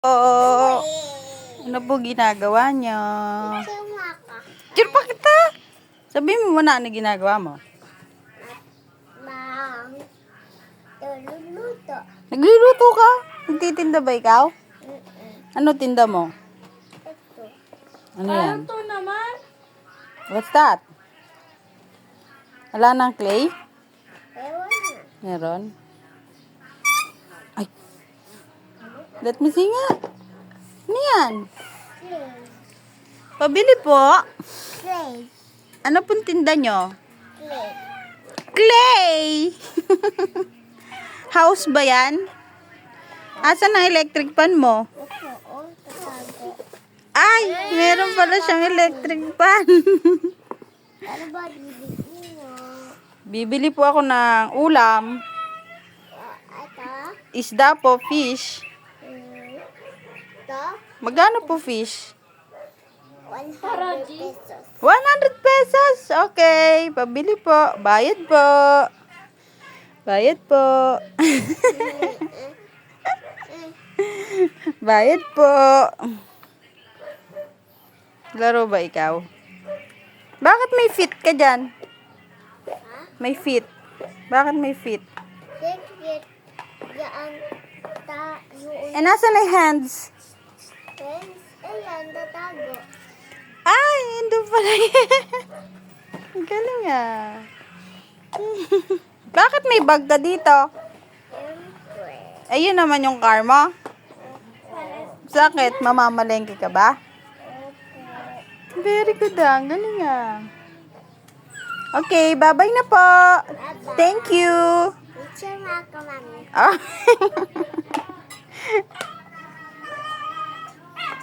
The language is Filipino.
Oo. Ano po ginagawa niyo? Diyan pa kita. Sabihin mo muna ano ginagawa mo. Nagluluto. Nagluluto ka? Nagtitinda ba ikaw? Ano tinda mo? Ito. Ano yan? Ito naman. What's that? Wala nang clay? Ewan na. Meron? Ay. Let me see nga. Ano yan? Clay. Pabili po. Clay. Ano pong tinda nyo? Clay. Clay! House ba yan? Asan ang electric fan mo? Ito. Oh, tatago. Ay, meron pala siyang electric fan. Ano ba bibigyan nyo? Bibili po ako ng ulam. Ito. Isda po, fish. Ito. Magkano po fish? 100 pesos. 100 pesos. Okay, pabili po. Bayad po. Bayad po. Bayad po. Laro ba ikaw? Bakit may fit ka dyan? May fit. Bakit may fit? Sige. Yan. Yun. Eh, nasa na hands? Friends. Ayan, tatago. Ay, hindi pala yan. Ang galing ah. Bakit may bag ka dito? Siyempre. Ayun naman yung car mo. Sakit? Mamamalengke ka ba? Very good ah. Ang galing ah. Okay, bye-bye na po. Thank you. Picture mo ako, mami. Ah.